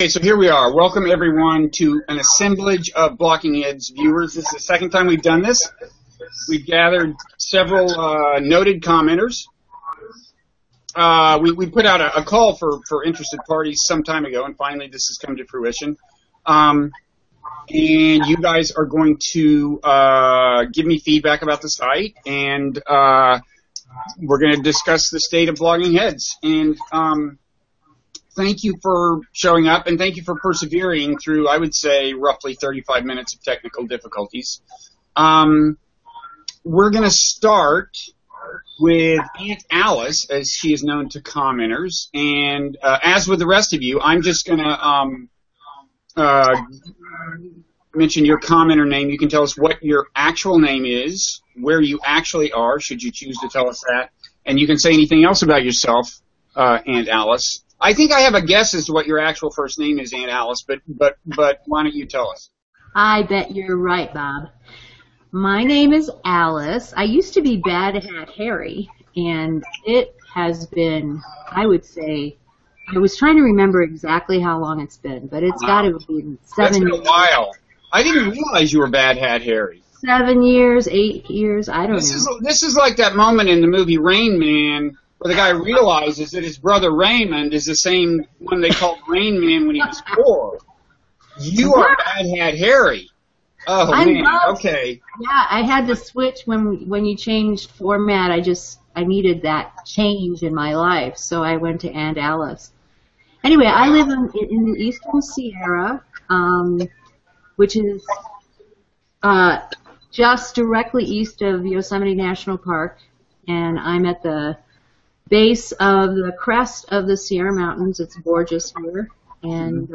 Okay, so here we are. Welcome, everyone, to an assemblage of Bloggingheads viewers. This is the second time we've done this. We've gathered several noted commenters. We put out a call for interested parties some time ago, and finally this has come to fruition. And you guys are going to give me feedback about the site, and we're going to discuss the state of Bloggingheads. And thank you for showing up, and thank you for persevering through, I would say, roughly 35 minutes of technical difficulties. We're going to start with Aunt Alice, as she is known to commenters. And as with the rest of you, I'm just going to mention your commenter name. You can tell us what your actual name is, where you actually are, should you choose to tell us that. And you can say anything else about yourself, Aunt Alice. I think I have a guess as to what your actual first name is, Aunt Alice, but why don't you tell us? I bet you're right, Bob. My name is Alice. I used to be Bad Hat Harry, and it has been, I would say, I was trying to remember exactly how long it's been, but it's got to be 7 years. That's been a while. I didn't realize you were Bad Hat Harry. 7 years, 8 years, I don't know. This is like that moment in the movie Rain Man, where the guy realizes that his brother Raymond is the same one they called Rain Man when he was 4. You are Bad Hat Harry. Oh, man, okay. Yeah, I had to switch when you changed format. I needed that change in my life, so I went to Aunt Alice. Anyway, I live in the Eastern Sierra, which is just directly east of Yosemite National Park, and I'm at the base of the crest of the Sierra Mountains. It's gorgeous here, and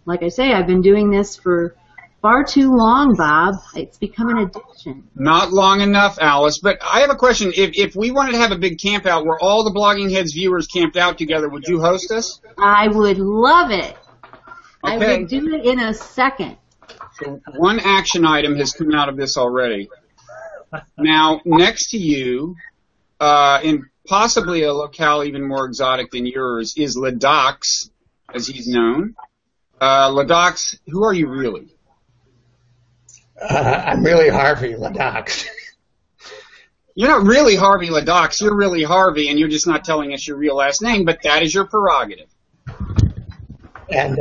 like I say, I've been doing this for far too long, Bob. It's become an addiction. Not long enough, Alice, but I have a question. If we wanted to have a big camp out where all the Bloggingheads viewers camped out together, would you host us? I would love it. Okay. I would do it in a second. So one action item has come out of this already. Now, next to you, in possibly a locale even more exotic than yours, is Ladak's, as he's known. Ladak's, who are you really? I'm really Harvey Ladak's. You're not really Harvey Ladak's. You're really Harvey, and you're just not telling us your real last name, but that is your prerogative. And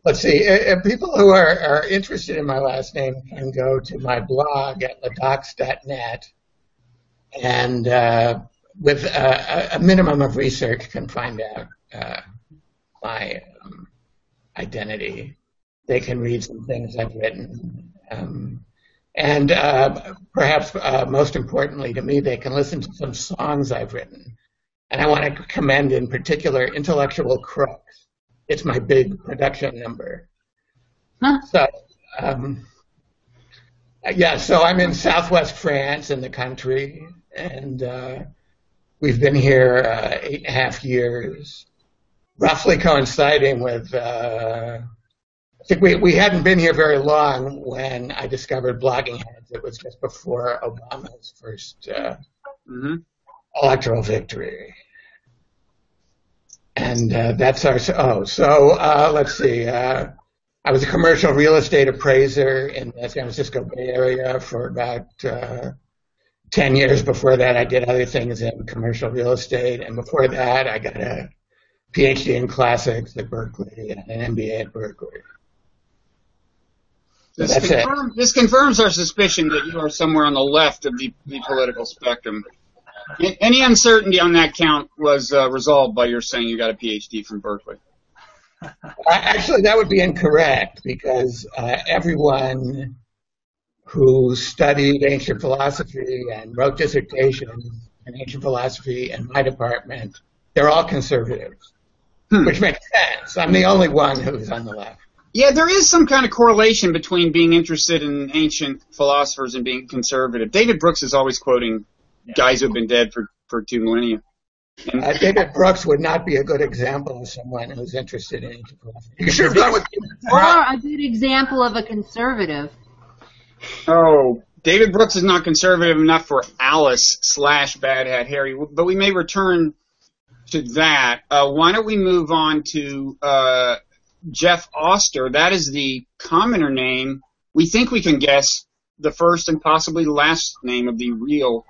let's see, if people who are interested in my last name can go to my blog at ladaks.net, and with a minimum of research can find out my identity. They can read some things I've written. And perhaps most importantly to me, they can listen to some songs I've written. And I want to commend in particular Intellectual Crooks. It's my big production number. Huh? So, yeah, so I'm in southwest France in the country, and we've been here 8.5 years, roughly coinciding with I think we hadn't been here very long when I discovered Bloggingheads. It was just before Obama's first electoral victory. And that's our, let's see. I was a commercial real estate appraiser in the San Francisco Bay Area for about 10 years. Before that, I did other things in commercial real estate. And before that, I got a PhD in classics at Berkeley and an MBA at Berkeley. This confirms our suspicion that you are somewhere on the left of the political spectrum. Any uncertainty on that count was resolved by your saying you got a PhD from Berkeley. Actually, that would be incorrect, because everyone who studied ancient philosophy and wrote dissertations in ancient philosophy in my department, they're all conservatives, which makes sense. I'm the only one who's on the left. Yeah, there is some kind of correlation between being interested in ancient philosophers and being conservative. David Brooks is always quoting guys who have been dead for 2 millennia. David Brooks would not be a good example of someone who's interested in ancient philosophy. You should have done with or a good example of a conservative. Oh, David Brooks is not conservative enough for Alice / Bad Hat Harry, but we may return to that, why don't we move on to Jeff Oster? That is the commenter name. We think we can guess the first and possibly last name of the real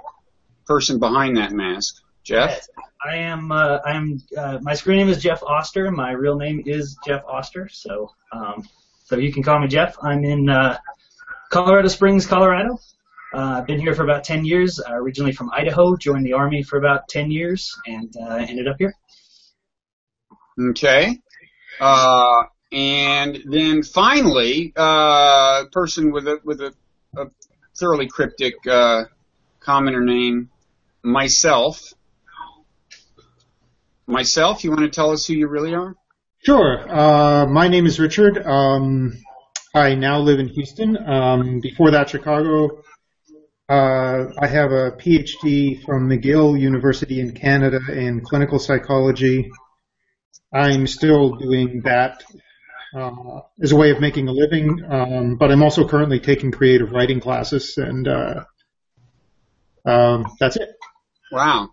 person behind that mask. Jeff? Yes, I am. My screen name is Jeff Oster. My real name is Jeff Oster. So you can call me Jeff. I'm in Colorado Springs, Colorado. I've been here for about 10 years. Originally from Idaho. Joined the Army for about 10 years, and ended up here. Okay. And then finally, person with a thoroughly cryptic commenter name, myself. Myself, you want to tell us who you really are? Sure. My name is Richard. I now live in Houston. Before that, Chicago. I have a PhD from McGill University in Canada in clinical psychology. I'm still doing that as a way of making a living, but I'm also currently taking creative writing classes, and that's it. Wow.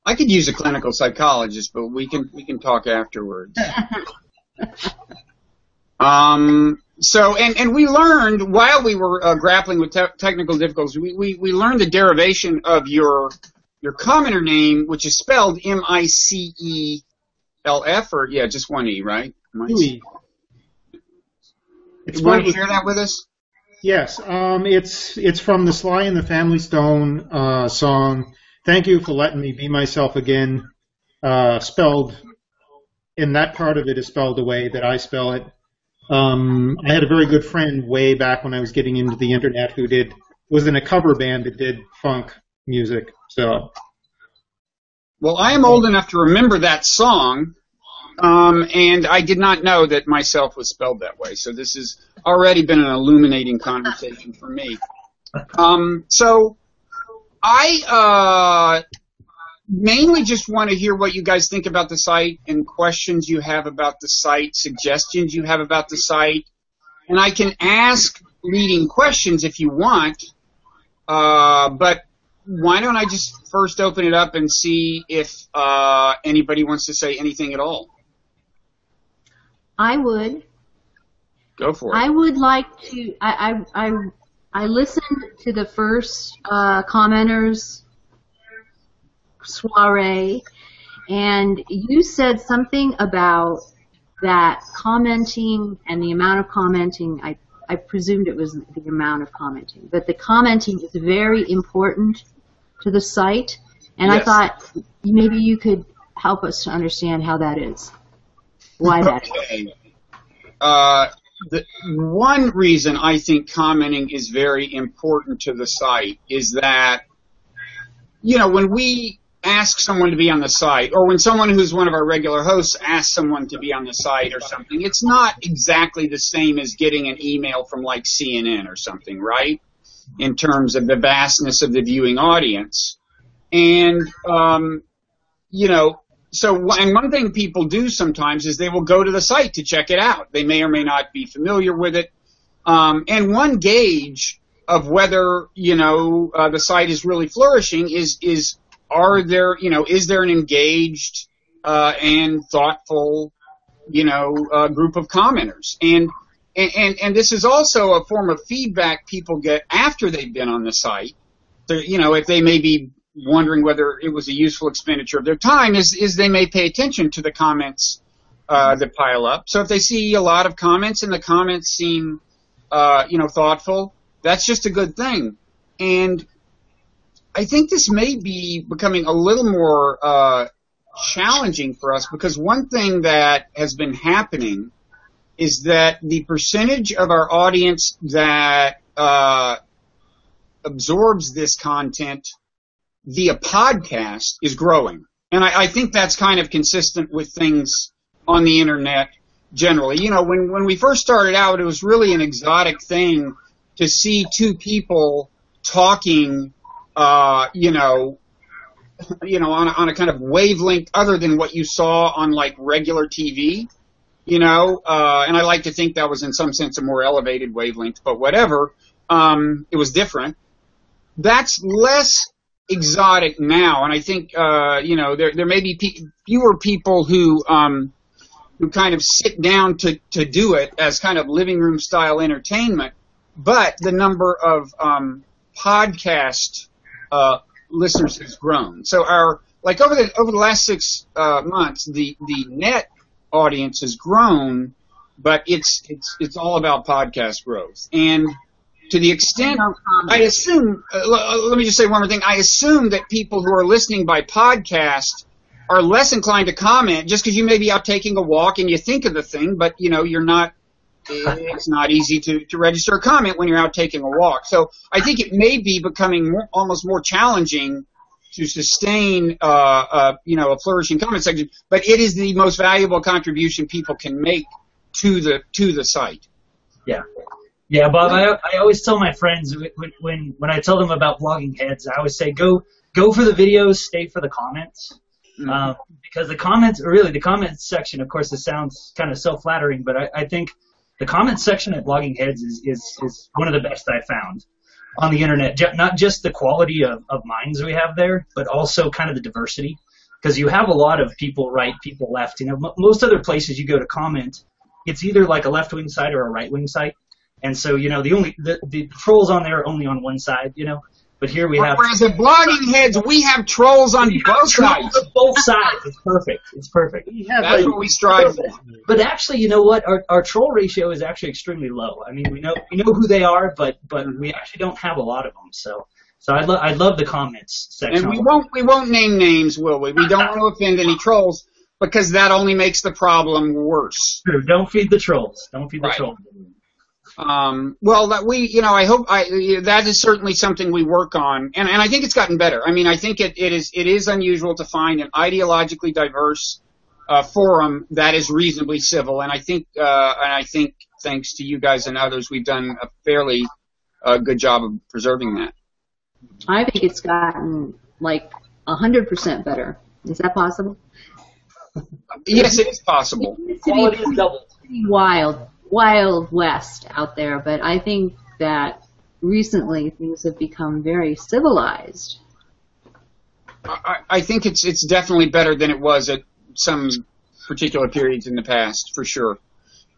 I could use a clinical psychologist, but we can talk afterwards. So we learned while we were grappling with technical difficulties, we learned the derivation of your commenter name, which is spelled MICELF, or just one E, right? E. You want to share that with us? Yes. It's from the Sly and the Family Stone song. Thank you for letting me be myself again. Spelled, and that part of it is spelled the way that I spell it. I had a very good friend way back when I was getting into the internet who was in a cover band that did funk music. So, well, I am old enough to remember that song, and I did not know that myself was spelled that way. So this has already been an illuminating conversation for me. So I mainly just want to hear what you guys think about the site and questions you have about the site, suggestions you have about the site. And I can ask leading questions if you want, but why don't I just first open it up and see if anybody wants to say anything at all? I would. Go for it. I would like to. I listened to the first commenters soiree, and you said something about that commenting and the amount of commenting. I presumed it was the amount of commenting, but the commenting is very important to the site, and yes. I thought maybe you could help us to understand how that is. Why that is. The one reason I think commenting is very important to the site is that, when we ask someone to be on the site, or when someone who's one of our regular hosts asks someone to be on the site or something, it's not exactly the same as getting an email from like CNN or something, right? In terms of the vastness of the viewing audience. And, and one thing people do sometimes is they will go to the site to check it out. They may or may not be familiar with it. And one gauge of whether, the site is really flourishing is is there an engaged and thoughtful, group of commenters? And this is also a form of feedback people get after they've been on the site. So, if they may be wondering whether it was a useful expenditure of their time, is they may pay attention to the comments that pile up. So if they see a lot of comments and the comments seem, thoughtful, that's just a good thing. And I think this may be becoming a little more challenging for us, because one thing that has been happening is that the percentage of our audience that absorbs this content via podcast is growing. And I think that's kind of consistent with things on the internet generally. When we first started out, it was really an exotic thing to see two people talking, on a kind of wavelength other than what you saw on like regular TV, and I like to think that was in some sense a more elevated wavelength, but whatever, it was different. That's less exotic now, and I think there may be fewer people who kind of sit down to do it as kind of living room style entertainment, but the number of podcast listeners has grown. So over the last 6 months, the net audience has grown, but it's all about podcast growth. And to the extent, I assume, let me just say one more thing. I assume that people who are listening by podcast are less inclined to comment just because you may be out taking a walk and you think of the thing, but you're not. It's not easy to register a comment when you're out taking a walk. So I think it may be becoming almost more challenging to sustain a flourishing comment section, but it is the most valuable contribution people can make to the site. Yeah, Bob. I always tell my friends when I tell them about Blogging Heads, I always say go for the videos, stay for the comments. Because the comments section, of course, it sounds kind of self-flattering, but I think the comments section at Blogging Heads is one of the best I've found on the internet. Not just the quality of minds we have there, but also kind of the diversity. Because you have a lot of people right, people left. Most other places you go to comment, it's either like a left-wing site or a right-wing site. And so, the trolls on there are only on one side, But here we have. Whereas at Blogging Heads, we have trolls on both sides. Both sides. It's perfect. It's perfect. That's what we strive for. But actually, you know what? Our troll ratio is actually extremely low. I mean, we know who they are, but we actually don't have a lot of them. So I love the comments section. And we won't name names, will we? We don't want to offend any trolls because that only makes the problem worse. True. Don't feed the trolls. Don't feed the trolls. Well, I hope that is certainly something we work on, and I think it's gotten better. I mean, I think it is unusual to find an ideologically diverse forum that is reasonably civil, and I think thanks to you guys and others, we've done a fairly good job of preserving that. I think it's gotten like 100% better. Is that possible? Yes, it is possible. Quality is doubled. Wild West out there, but I think that recently things have become very civilized. I think it's definitely better than it was at some particular periods in the past, for sure.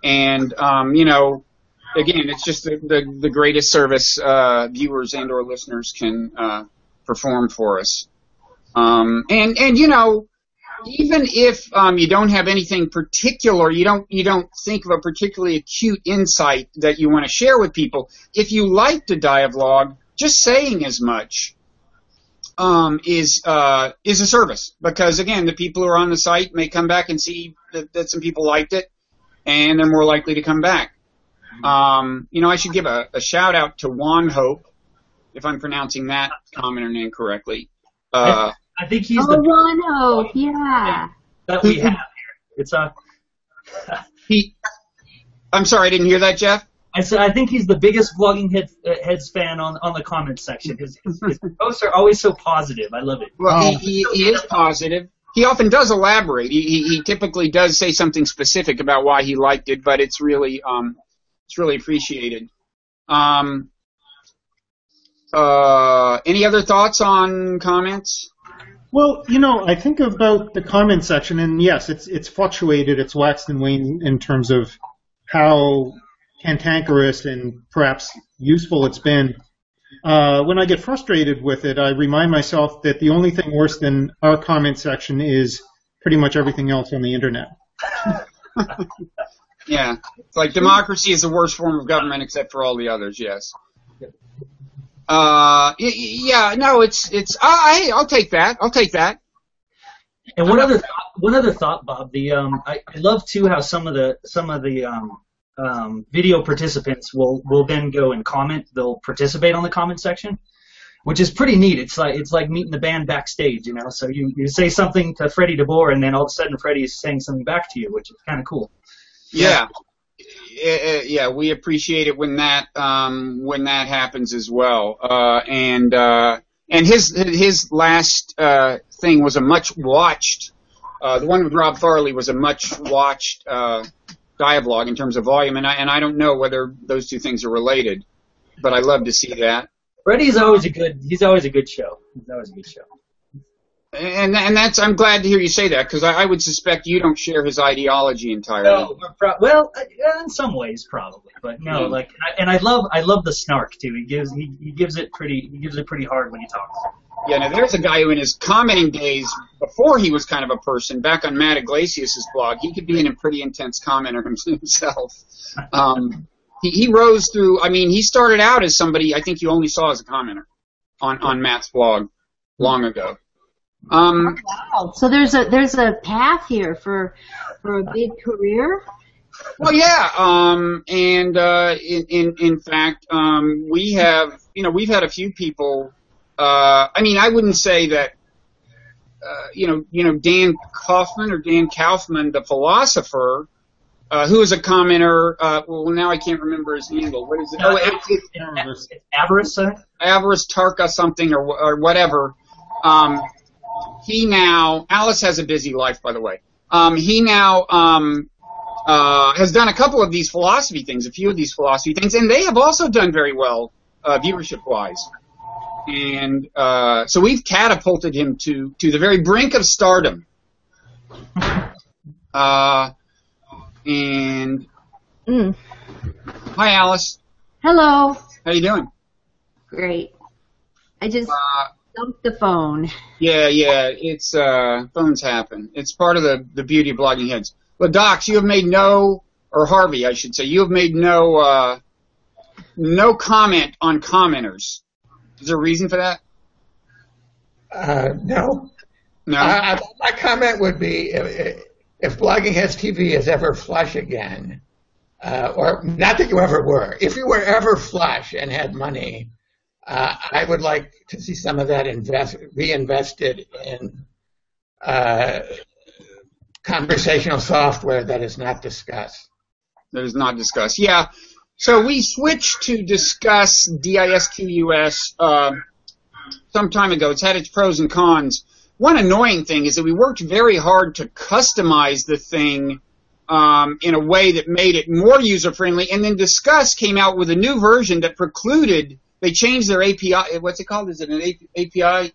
And again, it's just the greatest service viewers and or listeners can perform for us. Even if you don't have anything particular, you don't think of a particularly acute insight that you want to share with people, if you like to dialogue, just saying as much is a service. Because again, the people who are on the site may come back and see that some people liked it, and they're more likely to come back. I should give a shout out to Juan Hope, if I'm pronouncing that commenter name correctly. I think he's Ron Hope, yeah. That we have here. It's I'm sorry, I didn't hear that, Jeff. I think he's the biggest Blogging Heads fan on the comments section. His posts are always so positive. I love it. Well, he is positive. He often does elaborate. He typically does say something specific about why he liked it, but it's really appreciated. Any other thoughts on comments? Well, I think about the comment section, and yes, it's fluctuated, it's waxed and waned in terms of how cantankerous and perhaps useful it's been. When I get frustrated with it, I remind myself that the only thing worse than our comment section is pretty much everything else on the internet. Yeah, it's like democracy is the worst form of government except for all the others. Yes. I'll take that. I'll take that. And one other thought, Bob. I love too how some of the video participants will then go and comment. They'll participate on the comment section, which is pretty neat. It's like meeting the band backstage, So you say something to Freddie DeBoer, and then all of a sudden Freddie is saying something back to you, which is kind of cool. Yeah. Yeah, we appreciate it when that happens as well. And his last thing was a much watched. The one with Rob Farley was a much watched dialogue in terms of volume, and I don't know whether those two things are related, but I love to see that. He's always a good show. He's always a good show. And that's, I'm glad to hear you say that, because I would suspect you don't share his ideology entirely. No, well, in some ways probably, but no, like, and I love the snark too. He gives it pretty hard when he talks. Yeah, now there's a guy who in his commenting days, before he was kind of a person, back on Matt Iglesias' blog, he could be a pretty intense commenter himself. He rose through, I mean, he started out as somebody I think you only saw as a commenter on Matt's blog long ago. Wow. So there's a path here for a big career. Well, yeah, and in fact, we've had a few people. I mean, I wouldn't say that. Dan Kaufman, the philosopher, who is a commenter. Well, now I can't remember his handle. What is it? It's Avarice. Avarice Tarka something or whatever. He now, Alice has a busy life, by the way. He now has done a couple of these philosophy things, and they have also done very well viewership-wise. And so we've catapulted him to the very brink of stardom. Hi, Alice. Hello. How you doing? Great. I just dumped the phone. Yeah, it's phones happen. It's part of the beauty of blogging heads. But Docs, you have made Harvey, I should say, you have made no comment on commenters. Is there a reason for that? No. No? My comment would be if Blogging Heads TV is ever flush again, or not that you ever were, if you were ever flush and had money, I would like to see some of that reinvested in conversational software that is not Disqus. That is not Disqus. Yeah. So we switched to Disqus, Disqus, some time ago. It's had its pros and cons. One annoying thing is that we worked very hard to customize the thing in a way that made it more user-friendly, and then Disqus came out with a new version that precluded, they changed their API, what's it called? Is it an API?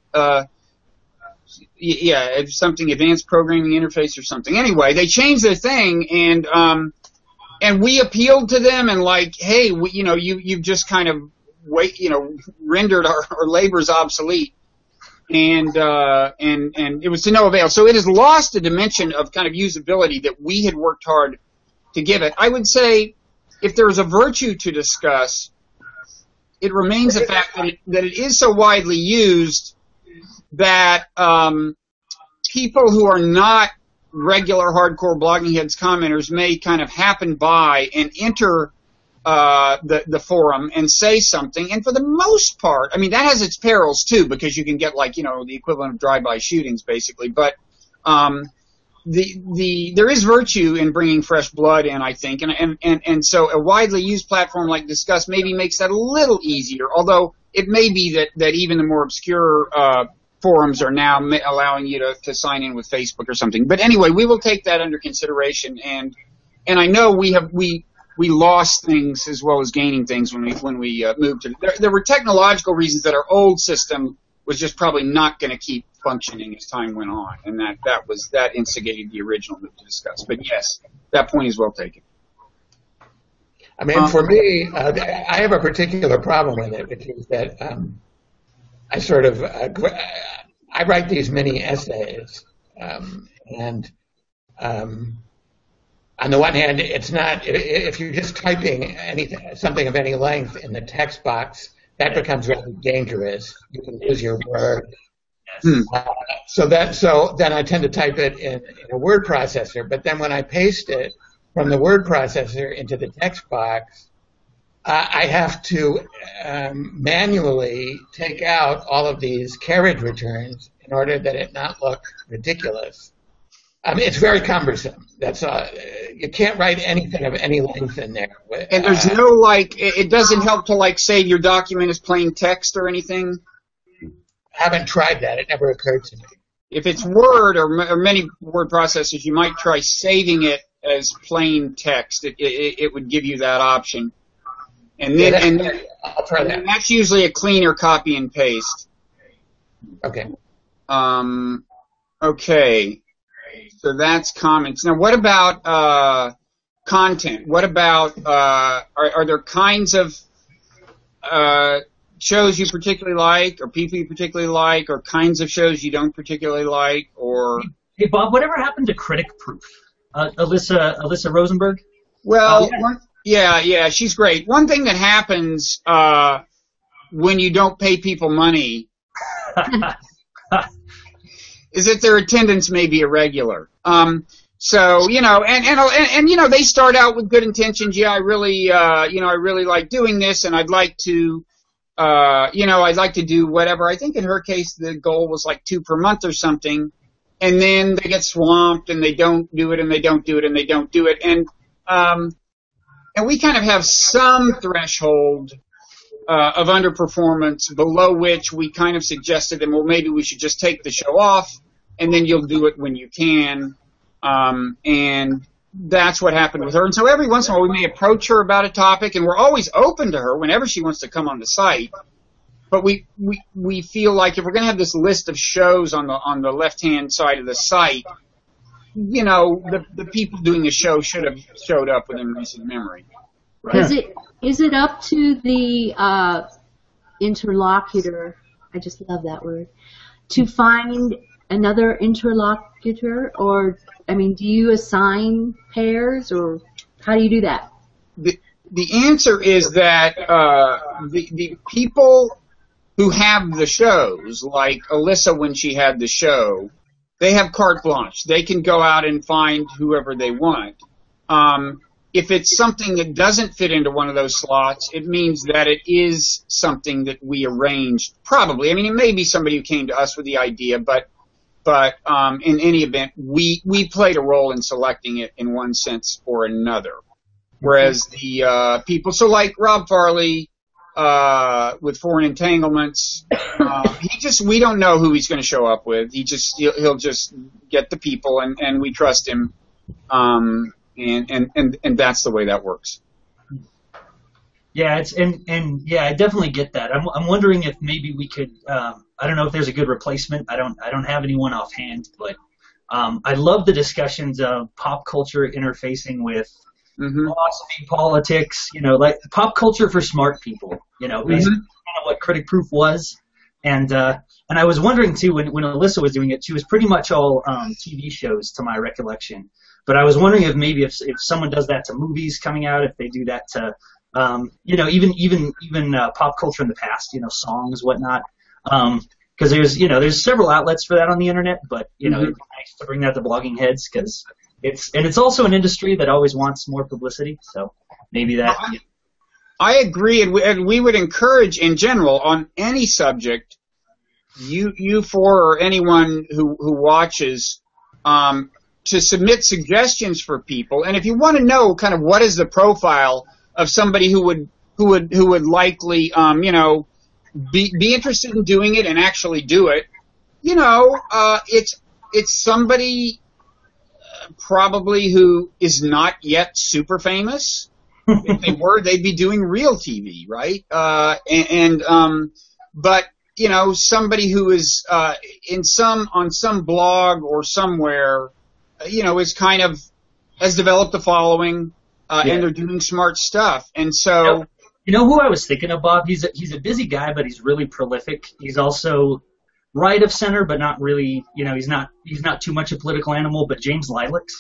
It's something, Advanced Programming Interface or something. Anyway, they changed their thing, and we appealed to them and like, hey, you've just kind of rendered our labors obsolete, and it was to no avail. So it has lost a dimension of kind of usability that we had worked hard to give it. I would say, if there is a virtue to Disqus, it remains the fact that it is so widely used that people who are not regular hardcore Blogging Heads commenters may kind of happen by and enter the forum and say something, and for the most part, I mean, that has its perils too, because you can get the equivalent of drive-by shootings basically, but there is virtue in bringing fresh blood in, I think, and so a widely used platform like Disqus maybe makes that a little easier, although it may be that even the more obscure forums are now allowing you to sign in with Facebook or something. But anyway, we will take that under consideration, and I know we lost things as well as gaining things when we moved to. There were technological reasons that our old system was just probably not going to keep functioning as time went on, and that instigated the original move to Disqus. But yes, that point is well taken. I mean, for me, I have a particular problem with it, which is that I sort of I write these mini essays, and on the one hand, it's not, if you're just typing something of any length in the text box, that becomes rather dangerous. You can lose your word. So then I tend to type it in a word processor, but then when I paste it from the word processor into the text box, I have to manually take out all of these carriage returns in order that it not look ridiculous. I mean, it's very cumbersome. That's you can't write anything of any length in there. And there's no it doesn't help to save your document as plain text or anything. I haven't tried that. It never occurred to me. If it's Word or many word processors, you might try saving it as plain text. It would give you that option. And then, I'll try that. And that's usually a cleaner copy and paste. Okay. Okay. So that's comments. Now, what about content? What about are there kinds of shows you particularly like, or people you particularly like, or kinds of shows you don't particularly like, or? Hey Bob, whatever happened to Critic Proof? Alyssa Rosenberg? Well, yeah, she's great. One thing that happens when you don't pay people money is that their attendance may be irregular. So, you know, and you know, they start out with good intentions. Yeah, I really like doing this, and I'd like to, I'd like to do whatever. I think in her case, the goal was like 2 per month or something. And then they get swamped, and they don't do it, and they don't do it, and they don't do it. And we kind of have some threshold of underperformance below which we kind of suggested them, well, maybe we should just take the show off, and then you'll do it when you can. And that's what happened with her. And so every once in a while we may approach her about a topic, and we're always open to her whenever she wants to come on the site. But we feel like if we're going to have this list of shows on the left-hand side of the site, you know, the people doing the show should have showed up within recent memory. Right? Is it up to the interlocutor? I just love that word. To find another interlocutor, or I mean, do you assign pairs, or how do you do that? The answer is that the people who have the shows, like Alyssa when she had the show, they have carte blanche. They can go out and find whoever they want. If it's something that doesn't fit into one of those slots, it means that it is something that we arranged, probably. I mean, it may be somebody who came to us with the idea, but in any event, we played a role in selecting it in one sense or another. Whereas the people, so like Rob Farley, with Foreign Entanglements, we don't know who he's going to show up with. He'll just get the people, and we trust him, and that's the way that works. Yeah, I definitely get that. I'm wondering if maybe we could. I don't know if there's a good replacement. I don't have anyone offhand, but I love the discussions of pop culture interfacing with philosophy, politics, you know, like pop culture for smart people, you know, basically kind of what Critic Proof was. And I was wondering too, when Alyssa was doing it, she was pretty much all TV shows to my recollection. But I was wondering if maybe if someone does that to movies coming out, if they do that to, you know, even pop culture in the past, you know, songs, whatnot. Because there's several outlets for that on the internet, but you know, it'd be nice to bring that to Bloggingheads because it's also an industry that always wants more publicity. So maybe that. I agree, and we would encourage in general on any subject, you four or anyone who watches, to submit suggestions for people. And if you want to know kind of what is the profile of somebody who would likely be interested in doing it and actually do it, you know, it's somebody probably who is not yet super famous. If they were, they'd be doing real TV, right? But you know, somebody who is on some blog or somewhere, you know, is kind of has developed a following, and they're doing smart stuff, and so. You know who I was thinking of, Bob? He's a busy guy, but he's really prolific. He's also right of center, but not really. You know, he's not too much a political animal. But James Lilacs,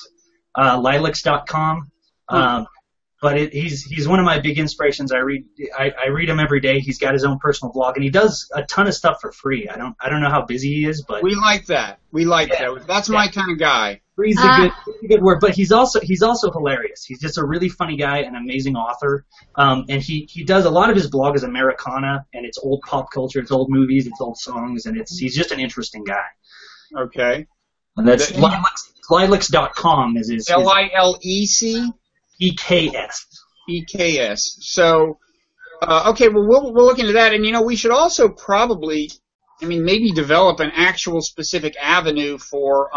lilacs.com. But he's one of my big inspirations. I read him every day. He's got his own personal blog, and he does a ton of stuff for free. I don't know how busy he is, but we like that. That. That's my kind of guy. Free's a good word, but he's also hilarious. He's just a really funny guy, an amazing author. And he does a lot of his blog is Americana, and it's old pop culture, it's old movies, it's old songs, and he's just an interesting guy. Okay. And that's lilacs.com is his LILEC? EKS. EKS. So, okay, well, we'll look into that. And, you know, we should also probably, maybe develop an actual specific avenue for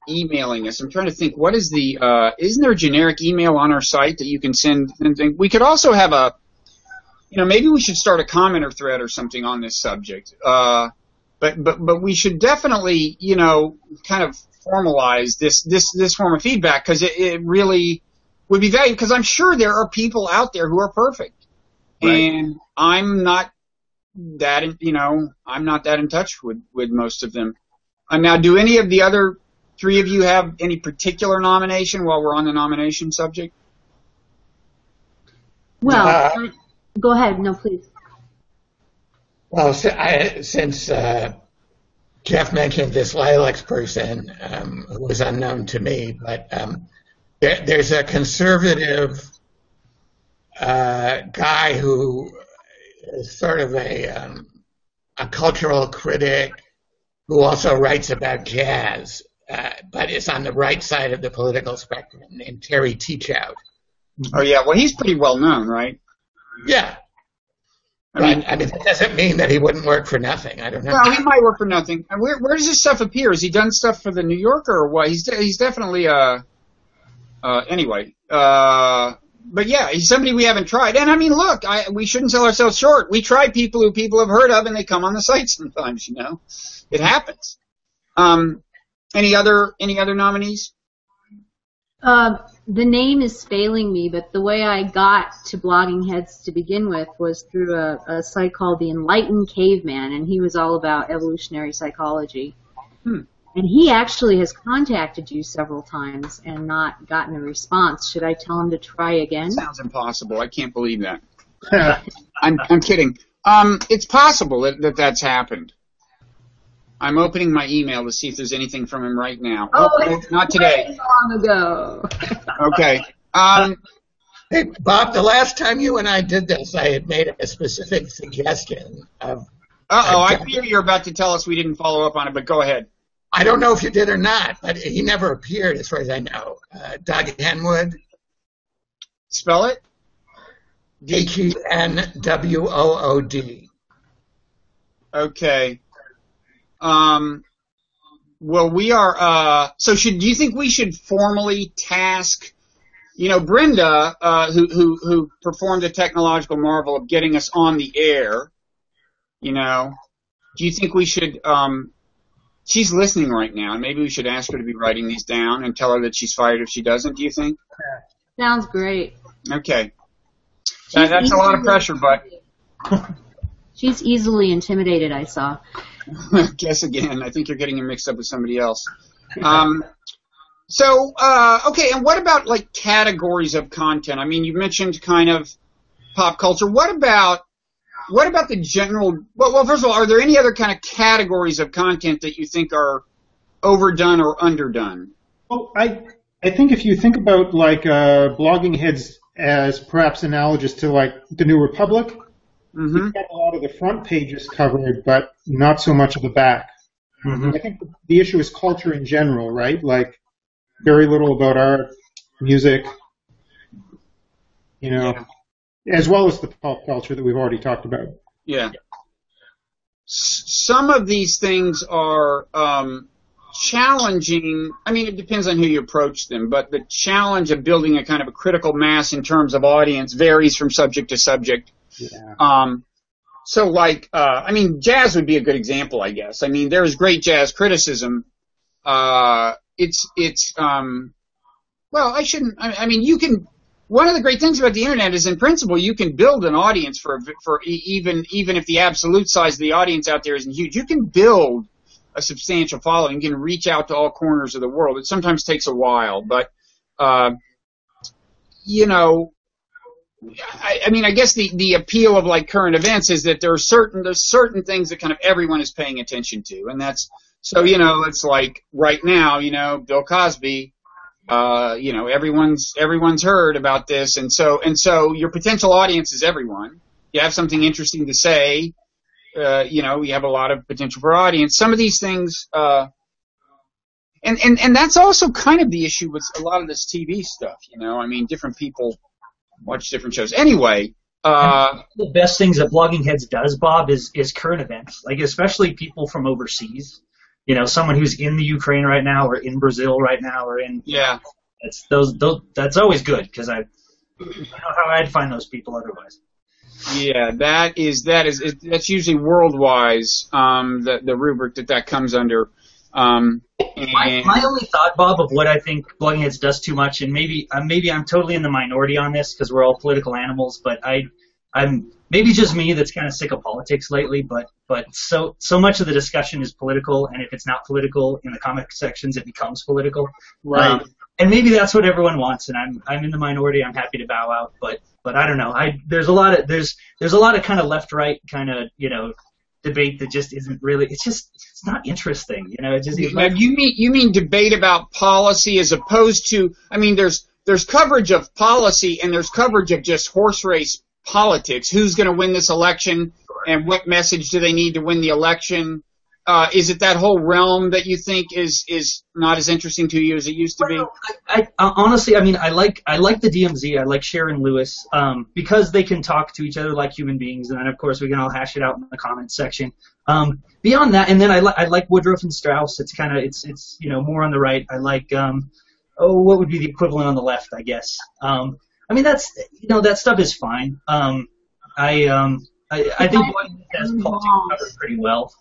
emailing us. I'm trying to think, what is the, isn't there a generic email on our site that you can send? We could also have a, maybe we should start a commenter thread or something on this subject. But we should definitely, kind of formalize this form of feedback, because it really would be valuable, because I'm sure there are people out there who are perfect. Right. And I'm not that, I'm not that in touch with most of them. Now, do any of the other three of you have any particular nomination while we're on the nomination subject? Well, go ahead. No, please. Well, since Jeff mentioned this Lilacs person who was unknown to me, but there's a conservative guy who is sort of a cultural critic who also writes about jazz, but is on the right side of the political spectrum, named Terry Teachout. Oh, yeah. Well, he's pretty well known, right? Yeah. I mean, that doesn't mean that he wouldn't work for nothing. I don't know. Well, he might work for nothing. Where does this stuff appear? Has he done stuff for the New Yorker or what? He's definitely anyway. But yeah, he's somebody we haven't tried. And I mean, look, we shouldn't sell ourselves short. We try people who people have heard of, and they come on the site sometimes. It happens. Any other nominees? The name is failing me, but the way I got to Bloggingheads to begin with was through a site called The Enlightened Caveman, and he was all about evolutionary psychology. And he actually has contacted you several times and not gotten a response. Should I tell him to try again? Sounds impossible. I can't believe that. I'm kidding. It's possible that that's happened. I'm opening my email to see if there's anything from him right now. Oh, not today. Long ago. Okay. Hey, Bob, the last time you and I did this, I had made a specific suggestion of... I fear you're about to tell us we didn't follow up on it, but go ahead. I don't know if you did or not, but he never appeared as far as I know. Doug Henwood. Spell it? Henwood. Okay. Well, we are, do you think we should formally task, Brenda, who performed the technological marvel of getting us on the air, do you think we should, she's listening right now, and maybe we should ask her to be writing these down and tell her that she's fired if she doesn't, do you think? Sounds great. Okay. That's a lot of pressure, but... She's easily intimidated, I saw. Guess again. I think you're getting her mixed up with somebody else. Okay, and what about, categories of content? I mean, you mentioned kind of pop culture. What about the general... Well, first of all, are there any other kind of categories of content that you think are overdone or underdone? Well, I think if you think about, Bloggingheads as perhaps analogous to, the New Republic, we've got a lot of the front pages covered, but not so much of the back. I think the issue is culture in general, right? Very little about art, music, as well as the pop culture that we've already talked about. Yeah. Some of these things are challenging. I mean, it depends on who you approach them, but the challenge of building a kind of a critical mass in terms of audience varies from subject to subject. Yeah. Jazz would be a good example, I guess. I mean, there is great jazz criticism. One of the great things about the internet is, in principle, you can build an audience for even if the absolute size of the audience out there isn't huge. You can build a substantial following. You can reach out to all corners of the world. It sometimes takes a while, but I guess the appeal of current events is that there's certain things that kind of everyone is paying attention to, and that's it's right now, Bill Cosby, everyone's heard about this, and so your potential audience is everyone. You have something interesting to say, you have a lot of potential for audience. Some of these things, and that's also kind of the issue with a lot of this TV stuff. Different people watch different shows. Anyway, the best things that Bloggingheads does, Bob, is current events. Especially people from overseas. someone who's in the Ukraine right now or in Brazil right now or in that's always good because I don't know how I'd find those people otherwise. Yeah, that's usually worldwide, the rubric that comes under. My only thought, Bob, of what I think Bloggingheads does too much, and maybe I'm totally in the minority on this because we're all political animals, but I'm maybe just me that's kind of sick of politics lately. But so much of the discussion is political, and if it's not political in the comic sections, it becomes political. Right. And maybe that's what everyone wants, and I'm in the minority. I'm happy to bow out, but I don't know. There's a lot of kind of left-right kind of debate that just isn't really. It's not interesting. It just. You mean debate about policy as opposed to? I mean, there's coverage of policy and there's coverage of just horse race politics. Who's going to win this election and what message do they need to win the election? Is it that whole realm that you think is not as interesting to you as it used to be? I honestly, I mean, I like the DMZ. I like Sharon Lewis because they can talk to each other like human beings, and then of course we can all hash it out in the comments section. Beyond that, and then I like Woodruff and Strauss. It's kind of it's more on the right. I like what would be the equivalent on the left, I guess. I mean that stuff is fine. I think Bloggingheads has politics covered pretty well.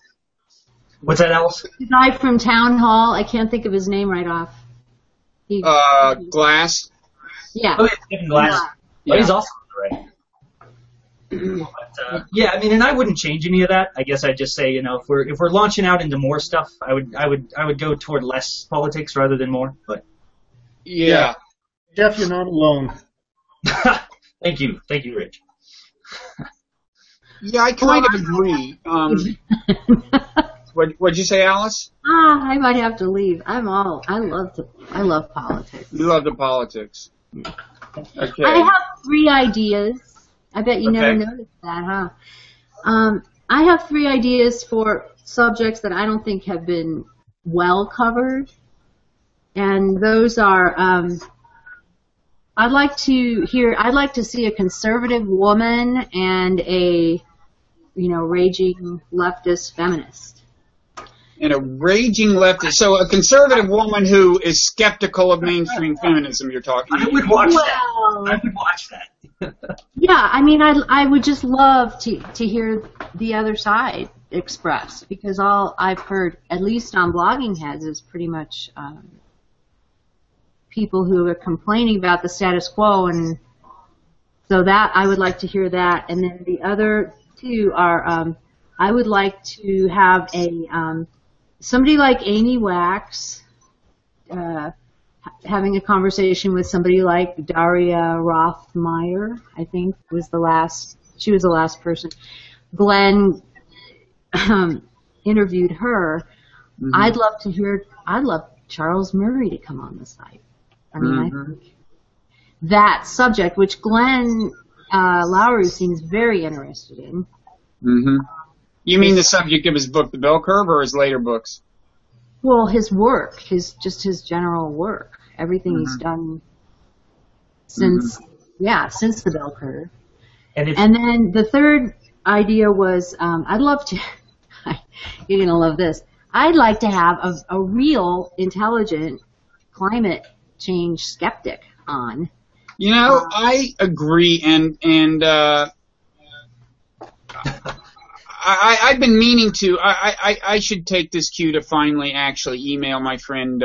What's that, Alice? The guy from Town Hall. I can't think of his name right off. Glass. Yeah. Oh, yeah, Stephen Glass. Yeah. He's also right. But, yeah, I mean, and I wouldn't change any of that. I guess I'd just say, if we're launching out into more stuff, I would go toward less politics rather than more. But yeah. Jeff, you're not alone. Thank you, Rich. Yeah, I kind of agree. What'd you say, Alice? I might have to leave. I love politics. You love the politics. Okay. I have 3 ideas. I bet you never noticed that, huh? I have 3 ideas for subjects that I don't think have been well covered. And those are, I'd like to see a conservative woman and a, raging leftist feminist. And a raging leftist. So a conservative woman who is skeptical of mainstream feminism, you're talking about. I would watch that. Yeah, I mean, I would just love to hear the other side expressed, because all I've heard, at least on Bloggingheads, is pretty much people who are complaining about the status quo, and so that I would like to hear that. And then the other 2 are I would like to have a somebody like Amy Wax having a conversation with somebody like Daria Rothmeyer, I think she was the last person. Glenn interviewed her. Mm-hmm. I'd love Charles Murray to come on the site. I mean, I think that subject, which Glenn Lowry seems very interested in. Mm-hmm. You mean the subject of his book, The Bell Curve, or his later books? Well, his work, his general work, everything he's done since The Bell Curve. And then the third idea was, I'd love to, you're going to love this, I'd like to have a real intelligent climate change skeptic on. I agree, and I've been meaning to. I should take this cue to finally actually email my friend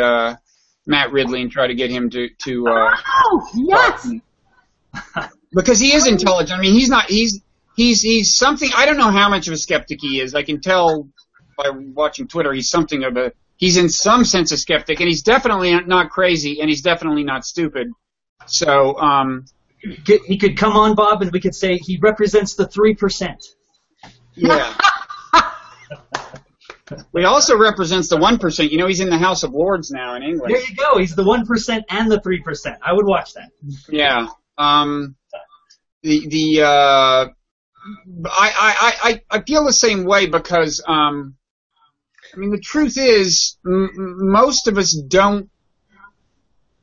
Matt Ridley and try to get him to. Oh yes. Because he is intelligent. I mean, he's not. He's something. I don't know how much of a skeptic he is. I can tell by watching Twitter. He's in some sense a skeptic, and he's definitely not crazy, and he's definitely not stupid. So he could come on, Bob, and we could say he represents the 3%. Yeah. He also represents the 1%. He's in the House of Lords now in England. There you go. He's the 1% and the 3%. I would watch that. Yeah. I feel the same way because the truth is most of us don't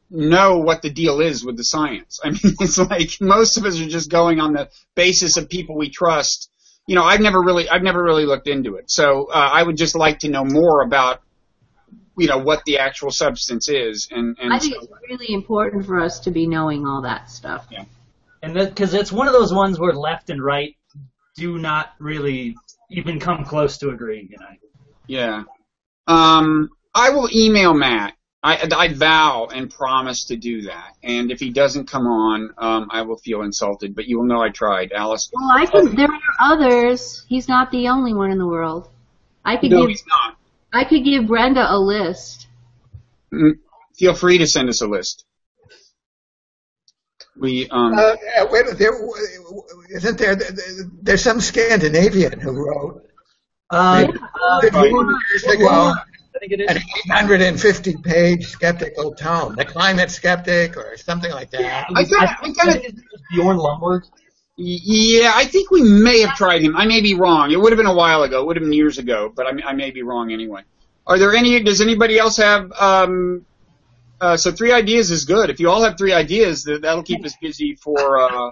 know what the deal is with the science. I mean, it's like most of us are just going on the basis of people we trust. I've never really looked into it. So I would just like to know more about what the actual substance is. And I think it's really important for us to be knowing all that stuff. Yeah. And because it's one of those ones where left and right do not really even come close to agreeing. Yeah. I will email Matt. I vow and promise to do that. And if he doesn't come on, I will feel insulted. But you will know I tried, Alice. Well, there are others. He's not the only one in the world. He's not. I could give Brenda a list. Feel free to send us a list. Wait, isn't there? There's some Scandinavian who wrote 50 years ago an 850-page skeptical tome, The Climate Skeptic, or something like that. I think Bjorn Lomborg. Yeah, I think we may have tried him. I may be wrong. It would have been a while ago. It would have been years ago, but I may be wrong anyway. Does anybody else have, so 3 ideas is good. If you all have 3 ideas, that'll keep us busy for, I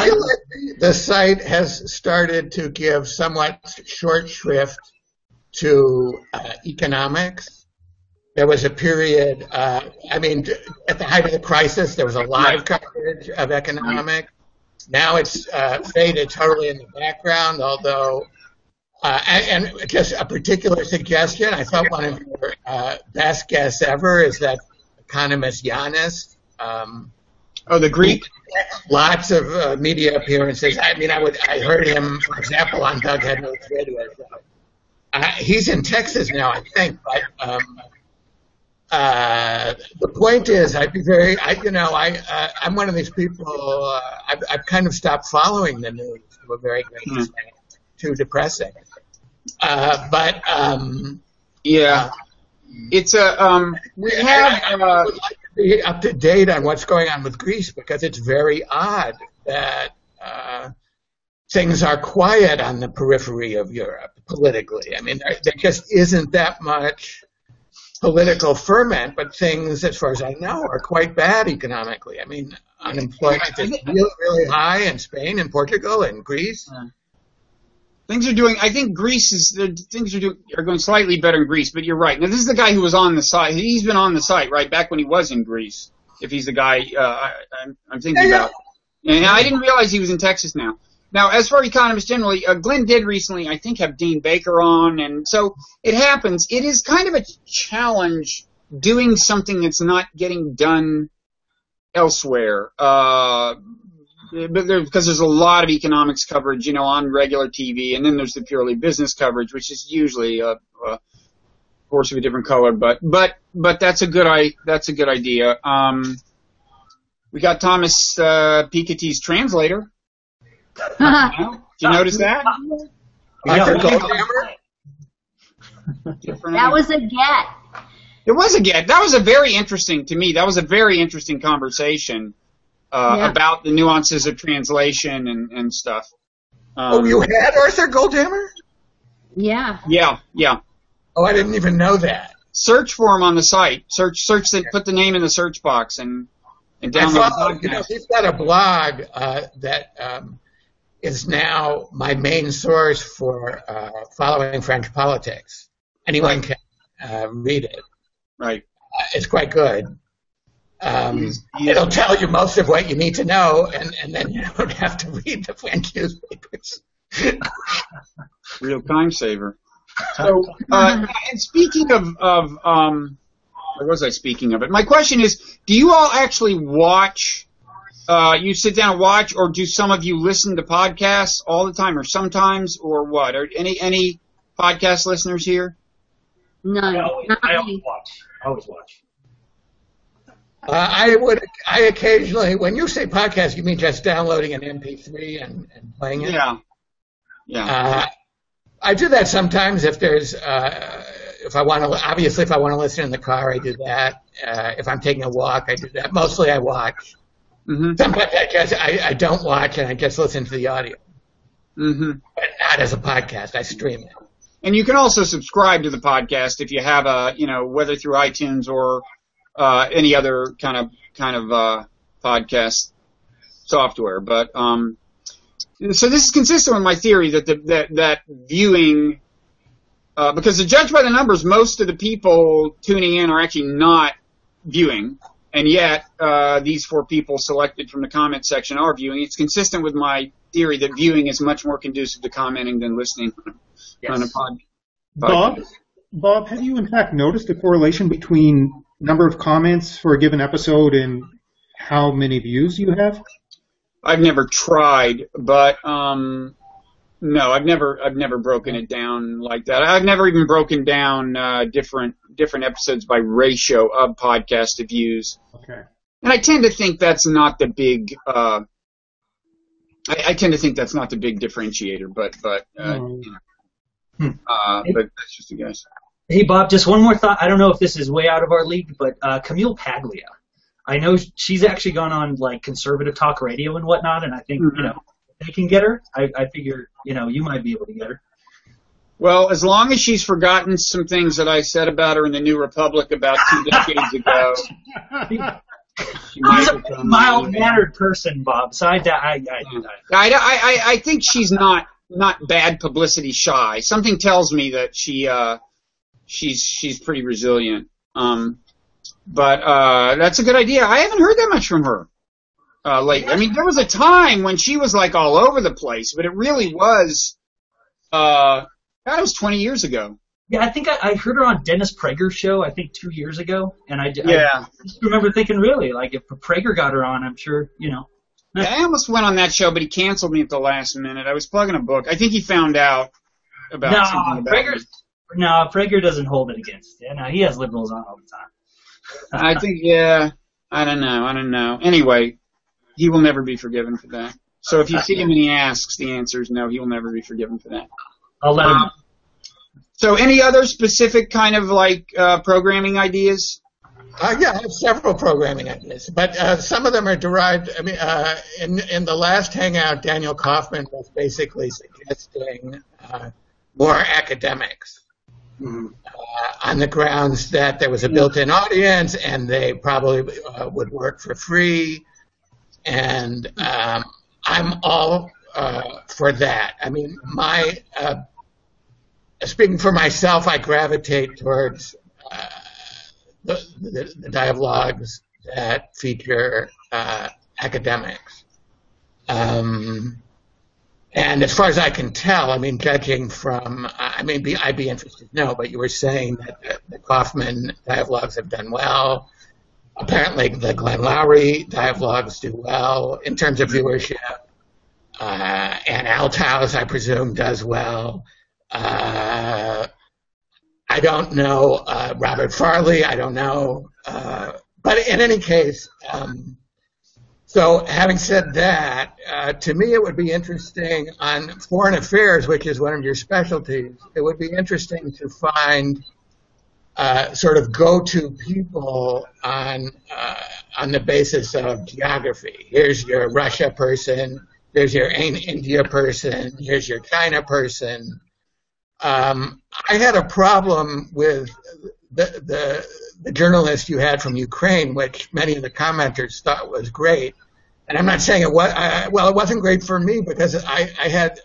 feel like the site has started to give somewhat short shrift to economics. There was a period, at the height of the crisis, there was a lot of coverage of economics. Now it's faded totally in the background, although, and just a particular suggestion, I thought one of your best guests ever is that economist Yanis. The Greek? Lots of media appearances. I heard him, for example, on Doug Hedlund's radio show. He's in Texas now, I think, but the point is, I'm one of these people. I've kind of stopped following the news to a very great extent. Too depressing. It's we have. I would like to be up to date on what's going on with Greece because it's very odd that things are quiet on the periphery of Europe politically. There just isn't that much political ferment, but things, as far as I know, are quite bad economically. Unemployment is really, really high in Spain and Portugal and Greece. Things are doing. I think things are going slightly better in Greece, but you're right. Now this is the guy who was on the site. He's been on the site right back when he was in Greece. If he's the guy I'm thinking about, and I didn't realize he was in Texas now. Now, as for economists generally, Glenn did recently, I think, have Dean Baker on, and so it happens. It is kind of a challenge doing something that's not getting done elsewhere. Because there's a lot of economics coverage, on regular TV, and then there's the purely business coverage, which is usually a horse of a different color. But that's a good idea. We got Thomas Piketty's translator. Did you notice that? That was a get. It was a get. That was a very interesting conversation. About the nuances of translation and stuff. You had Arthur Goldhammer? Yeah. Yeah. Oh, I didn't even know that. Search for him on the site. Search. Put the name in the search box and download the podcast. He's got a blog that is now my main source for following French politics. Anyone can read it. Right. It's quite good. It'll tell you most of what you need to know, and then you don't have to read the French newspapers. Real time saver. So, and speaking of where was I speaking of it? My question is, do you all actually watch, you sit down and watch, or do some of you listen to podcasts all the time, or sometimes, or what? Are any podcast listeners here? None. I always watch. I occasionally, when you say podcast, you mean just downloading an MP3 and playing it? Yeah. I do that sometimes if there's, if I want to listen in the car, I do that. If I'm taking a walk, I do that. Mostly I watch. Mm-hmm. Sometimes I don't watch and I just listen to the audio. Mm-hmm. But not as a podcast. I stream it. And you can also subscribe to the podcast if you have whether through iTunes or any other kind of podcast software. But so this is consistent with my theory that that viewing because to judge by the numbers, most of the people tuning in are actually not viewing, and yet these 4 people selected from the comment section are viewing. It's consistent with my theory that viewing is much more conducive to commenting than listening on a podcast. Bob, have you in fact noticed a correlation between number of comments for a given episode and how many views you have? I've never tried, but no, I've never broken it down like that. I've never even broken down different episodes by ratio of podcast to views. Okay. And I tend to think that's not the big. I tend to think that's not the big differentiator, but that's just a guess. Hey, Bob, just one more thought. I don't know if this is way out of our league, but Camille Paglia. I know she's actually gone on like conservative talk radio and whatnot, and I think if they can get her, I figure you might be able to get her. Well, as long as she's forgotten some things that I said about her in the New Republic about 2 decades ago. She's a mild-mannered person, Bob. So I think she's not bad publicity shy. Something tells me that she's pretty resilient. But that's a good idea. I haven't heard that much from her lately. I mean, there was a time when she was like all over the place, but it really was. That was 20 years ago. Yeah, I think I heard her on Dennis Prager's show, I think 2 years ago. And I just remember thinking, really, like if Prager got her on, I'm sure, Yeah, I almost went on that show, but he canceled me at the last minute. I was plugging a book. I think he found out about something about me. No, Prager doesn't hold it against you. No, he has liberals on all the time. I think, I don't know. Anyway, he will never be forgiven for that. So if you see him and he asks, the answer is no, he will never be forgiven for that. I'll let him know. So any other specific kind of like programming ideas? Yeah, I have several programming ideas, but some of them are derived. I mean, in the last Hangout, Daniel Kaufman was basically suggesting more academics on the grounds that there was a built-in audience and they probably would work for free, and I'm all for that. I mean, speaking for myself, I gravitate towards the dialogues that feature academics. And as far as I can tell, I mean, judging from, I'd be interested to know, but you were saying that the Kaufman dialogues have done well. Apparently the Glenn Lowry dialogues do well in terms of viewership. And Althouse, I presume, does well. I don't know Robert Farley. I don't know. But in any case, so having said that, to me it would be interesting on foreign affairs, which is one of your specialties, it would be interesting to find sort of go-to people on the basis of geography. Here's your Russia person. Here's your India person. Here's your China person. I had a problem with the journalist you had from Ukraine, which many of the commenters thought was great. And I'm not saying it was, it wasn't great for me because I had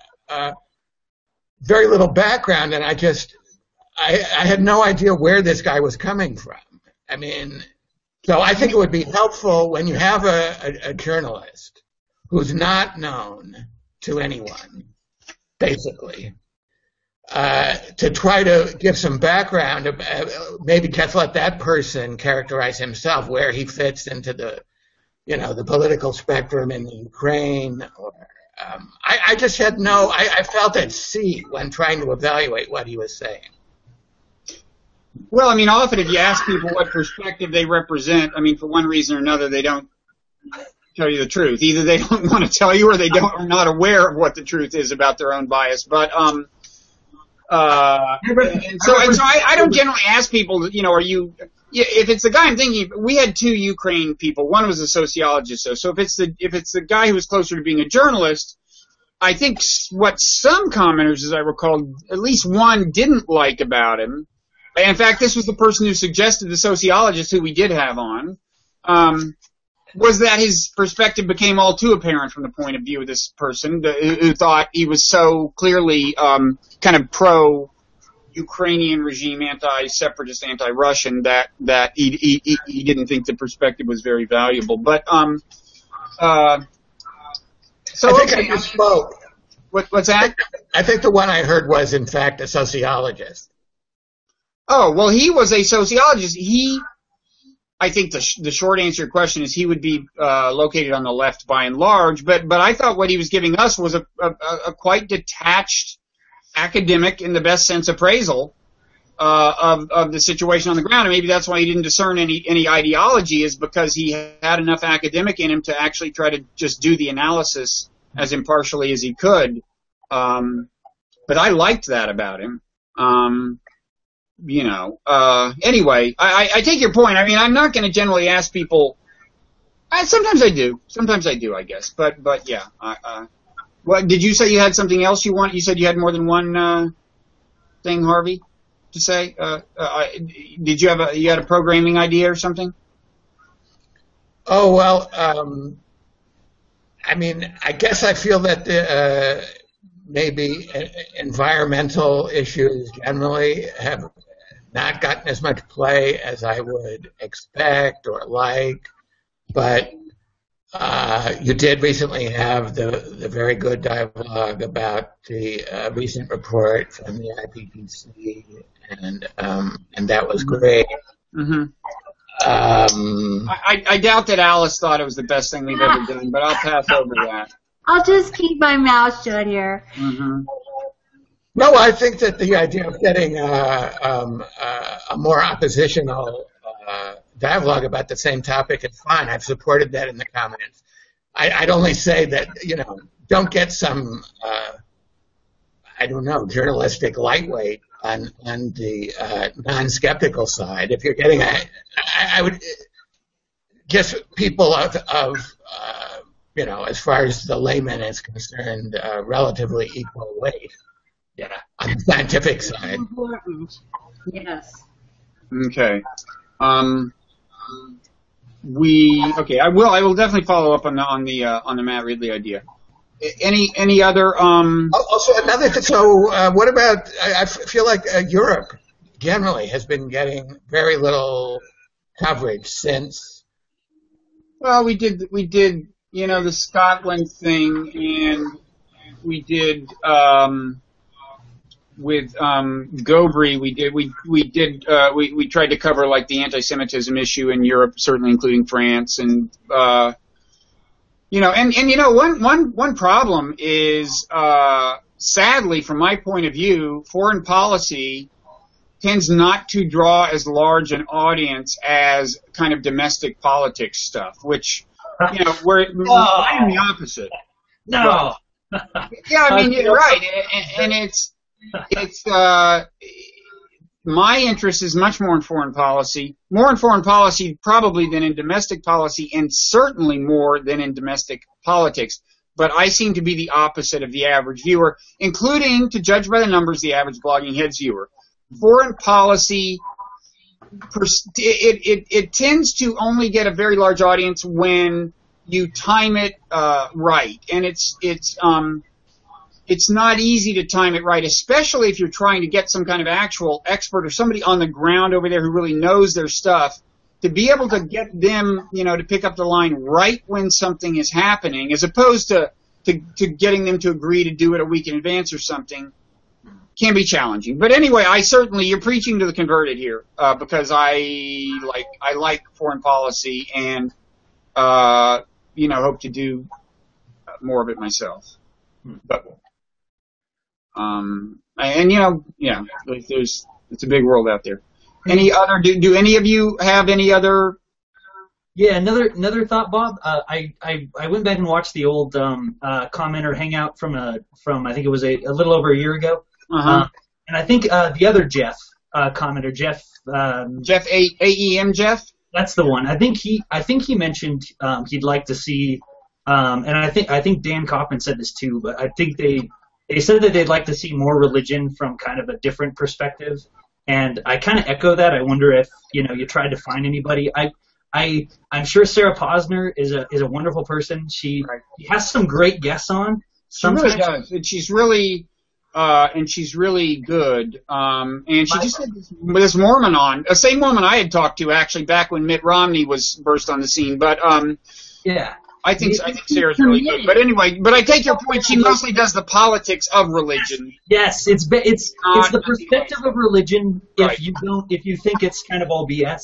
very little background and I had no idea where this guy was coming from. I mean, so I think it would be helpful when you have a journalist who's not known to anyone, basically, to try to give some background, maybe just let that person characterize himself, where he fits into the political spectrum in the Ukraine. Or, I just had I felt at sea when trying to evaluate what he was saying. Well, I mean, often if you ask people what perspective they represent, I mean, for one reason or another, they don't tell you the truth. Either they don't want to tell you or they are not aware of what the truth is about their own bias. But so I don't generally ask people, are you, if it's the guy I'm thinking, we had 2 Ukraine people. One was a sociologist. So if it's the guy who was closer to being a journalist, I think what some commenters, as I recall, at least one didn't like about him. In fact, this was the person who suggested the sociologist who we did have on, was that his perspective became all too apparent from the point of view of this person who thought he was so clearly kind of pro Ukrainian regime, anti-separatist, anti-Russian, that he didn't think the perspective was very valuable. But so I think I misspoke. What's that? I think the one I heard was, in fact, a sociologist. Oh, well, he was a sociologist. I think the short answer to your question is he would be located on the left by and large. But I thought what he was giving us was a quite detached academic, in the best sense, appraisal of the situation on the ground. And maybe that's why he didn't discern any ideology, is because he had enough academic in him to actually try to just do the analysis as impartially as he could. But I liked that about him. Anyway, I take your point. I mean, I'm not going to generally ask people. Sometimes I do, I guess. But yeah. What did you say? You had something else you want? You said you had more than one thing, Harvey, to say. Did you have you had a programming idea or something? Oh well, I mean, I guess I feel that maybe environmental issues generally have not gotten as much play as I would expect or like, but you did recently have the very good dialogue about the recent report from the IPCC, and that was great. Mm-hmm. I doubt that Alice thought it was the best thing we've ever done, but I'll pass over that. I'll just keep my mouth shut here. Mm-hmm. No, I think that the idea of getting a more oppositional dialogue about the same topic is fine. I've supported that in the comments. I'd only say that, don't get some, journalistic lightweight on the non-skeptical side. If you're getting I would just people of as far as the layman is concerned, relatively equal weight. Yeah, on the scientific side. Important. Yes. Okay. I will definitely follow up on the Matt Ridley idea. Any other Also another thing. So what about? I feel like Europe generally has been getting very little coverage since. Well, we did the Scotland thing, and we did with Gobry. We tried to cover like the anti-Semitism issue in Europe, certainly including France, and one problem is sadly, from my point of view, foreign policy tends not to draw as large an audience as kind of domestic politics stuff, which we're I'm the opposite. No. Yeah, I mean you're right, and it's my interest is much more in foreign policy probably than in domestic policy, and certainly more than in domestic politics. But I seem to be the opposite of the average viewer, including, to judge by the numbers, the average Bloggingheads viewer. Foreign policy, it tends to only get a very large audience when you time it right, and it's not easy to time it right, especially if you're trying to get some kind of actual expert or somebody on the ground over there who really knows their stuff, to be able to get them, to pick up the line right when something is happening, as opposed to getting them to agree to do it a week in advance or something, can be challenging. But anyway, you're preaching to the converted here, because I like foreign policy and, hope to do more of it myself. But, it's a big world out there. Any other? Do any of you have any other? Yeah, another thought, Bob. I went back and watched the old commenter hangout from I think it was a little over a year ago. Uh-huh. And I think the other Jeff commenter, Jeff AEM Jeff. That's the one. I think he mentioned he'd like to see, and I think Dan Kaufman said this too, but I think they said that they'd like to see more religion from kind of a different perspective, and I kind of echo that. I wonder if you tried to find anybody. I'm sure Sarah Posner is a wonderful person. She has some great guests on. She really does. And she's really and she's really good. And she just had this Mormon on, the same woman I had talked to actually back when Mitt Romney was burst on the scene. But yeah, I think Sarah's really good. But anyway, but I take your point. She mostly does the politics of religion. Yes, it's the perspective of religion. If you think it's kind of all BS,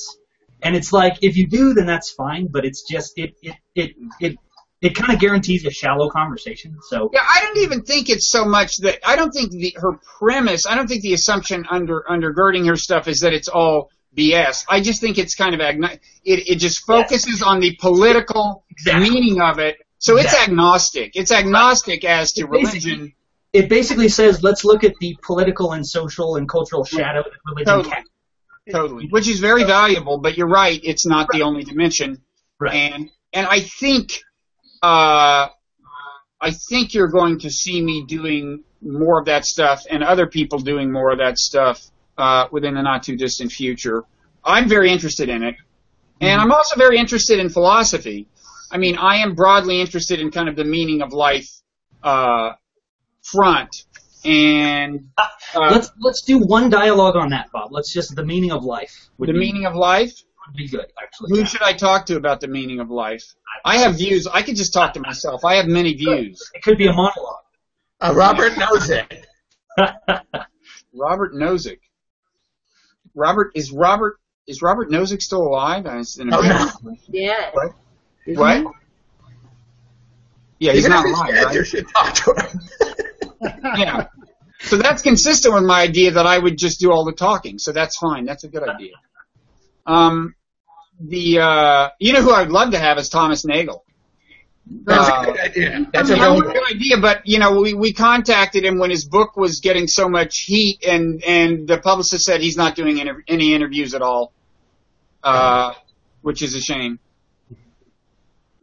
and it's like if you do, then that's fine. But it's just it kind of guarantees a shallow conversation. So yeah, I don't even think it's so much that I don't think her premise. I don't think the assumption undergirding her stuff is that it's all BS. I just think it's kind of it just focuses on the political meaning of it. So it's agnostic. It's agnostic as to religion. It basically says let's look at the political and social and cultural shadow that religion casts. Totally, which is very valuable. But you're right; it's not the only dimension. Right. And I think you're going to see me doing more of that stuff and other people doing more of that stuff within the not-too-distant future. I'm very interested in it. And I'm also very interested in philosophy. I mean, I am broadly interested in kind of the meaning of life front. And let's do one dialogue on that, Bob. Let's just the meaning of life. Meaning of life? Would be good, actually. Who should I talk to about the meaning of life? I have views. I could just talk to myself. I have many views. It could be a monologue. Robert Nozick. Robert Nozick. Is Robert Nozick still alive? No. Yeah. What? Yeah, he's not alive, right? You should talk to him. Yeah. So that's consistent with my idea that I would just do all the talking. So that's fine. That's a good idea. You know who I'd love to have is Thomas Nagel. That's a good idea. That's a good idea, but we contacted him when his book was getting so much heat, and the publicist said he's not doing any interviews at all, which is a shame.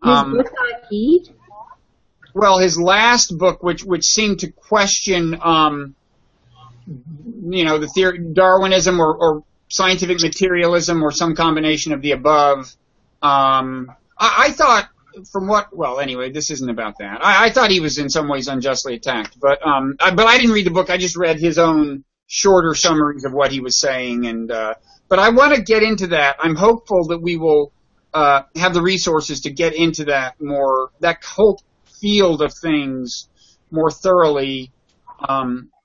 His book got heat? Well, his last book, which seemed to question, the theory, Darwinism or scientific materialism or some combination of the above. I thought anyway, this isn't about that. I thought he was in some ways unjustly attacked, but I didn't read the book. I just read his own shorter summaries of what he was saying, but I want to get into that. I'm hopeful that we will have the resources to get into that whole field of things more thoroughly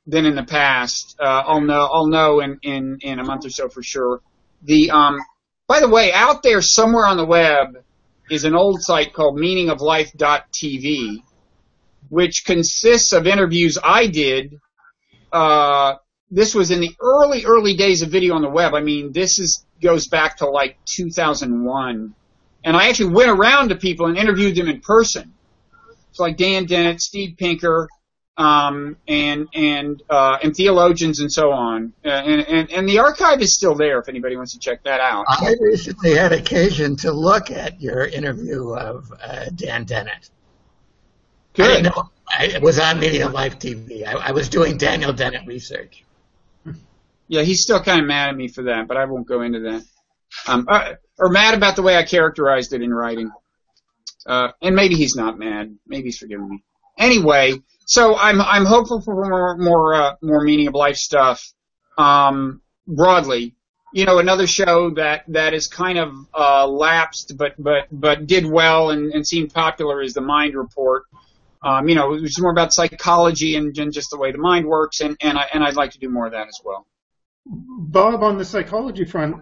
than in the past. I'll know in a month or so for sure. By the way, out there somewhere on the web is an old site called meaningoflife.tv, which consists of interviews I did. This was in the early days of video on the web. I mean, goes back to like 2001. And I actually went around to people and interviewed them in person. So like Dan Dennett, Steve Pinker, and theologians and so on. And the archive is still there if anybody wants to check that out. I recently had occasion to look at your interview of Dan Dennett. Good. I didn't know it was on Meaning of Life TV. I was doing Daniel Dennett research. Yeah, he's still kind of mad at me for that, but I won't go into that. Or mad about the way I characterized it in writing. And maybe he's not mad. Maybe he's forgiven me. Anyway, so I'm hopeful for more Meaning of Life stuff broadly. Another show that is kind of lapsed but did well and seemed popular is the Mind Report. It's more about psychology and just the way the mind works, and I'd like to do more of that as well. Bob, on the psychology front,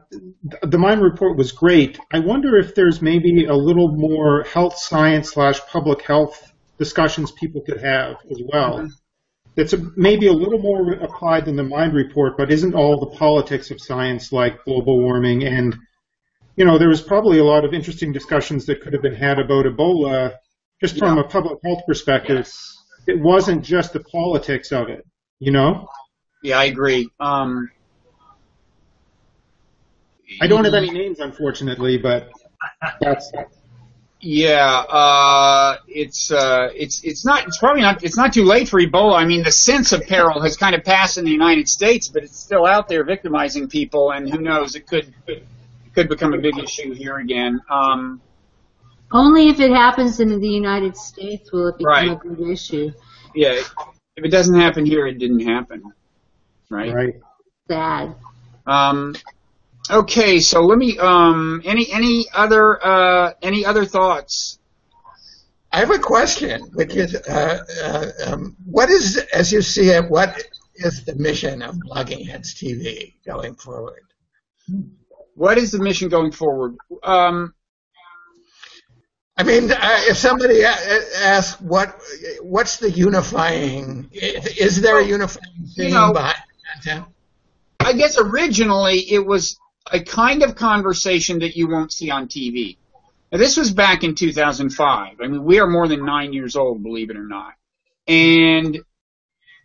the Mind Report was great. I wonder if there's maybe a little more health science / public health discussions people could have as well. Mm-hmm. That's maybe a little more applied than the Mind Report, but isn't all the politics of science like global warming. And, there was probably a lot of interesting discussions that could have been had about Ebola just from a public health perspective. Yes. It wasn't just the politics of it, Yeah, I agree. I don't have any names, unfortunately, but that's. Yeah, it's not too late for Ebola. I mean, the sense of peril has kind of passed in the United States, but it's still out there victimizing people, and who knows, it could become a big issue here again. Only if it happens in the United States will it become a big issue. Yeah. if it doesn't happen here, it didn't happen, right? Right. Sad. Okay, so let me. Any other thoughts? I have a question, which is, what is, as you see it, what is the mission of BloggingHeads TV going forward? What is the mission going forward? I mean, if somebody asks what's the unifying, is there a unifying theme behind content? I guess originally it was a kind of conversation that you won't see on TV. Now, this was back in 2005. I mean, we are more than 9 years old, believe it or not. And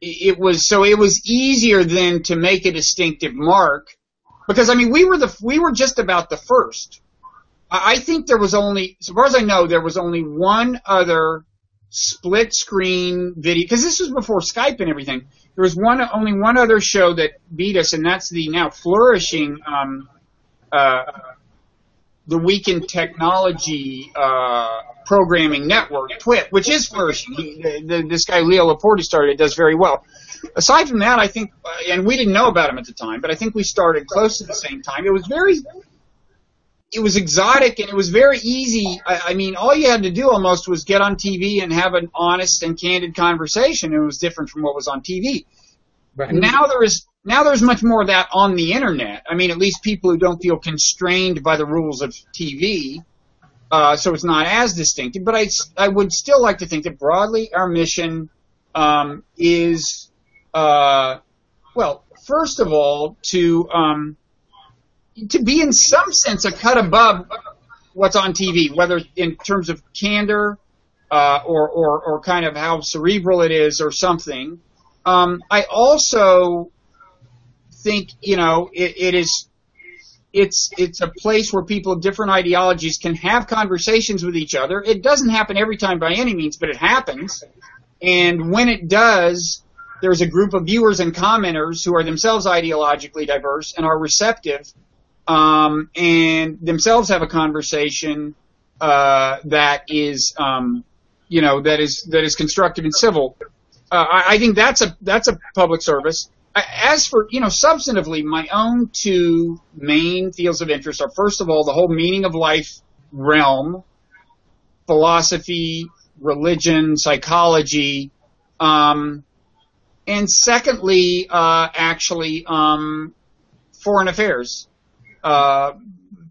it was easier then to make a distinctive mark because, I mean, we were just about the first. I think there was only, so far as I know, there was only one other split screen video, because this was before Skype and everything. There was only one other show that beat us, and that's the now flourishing the Week in Technology programming network, TWIT, which is flourishing. This guy Leo Laporte started it, does very well. Aside from that, I think, and we didn't know about him at the time, but I think we started close to the same time. It was exotic, and it was very easy. I mean, all you had to do almost was get on TV and have an honest and candid conversation. It was different from what was on TV. Right. Now there's much more of that on the internet. I mean, at least people who don't feel constrained by the rules of TV, so it's not as distinctive. But I would still like to think that broadly our mission is, well, first of all, to be in some sense a cut above what's on TV, whether in terms of candor or kind of how cerebral it is or something. I also think, you know, it's a place where people of different ideologies can have conversations with each other. It doesn't happen every time by any means, but it happens. And when it does, there's a group of viewers and commenters who are themselves ideologically diverse and are receptive, and themselves have a conversation that is, you know, that is constructive and civil. I think that's a public service. As for, you know, substantively, my own two main fields of interest are, first of all, the whole meaning of life realm, philosophy, religion, psychology, and secondly, actually, foreign affairs.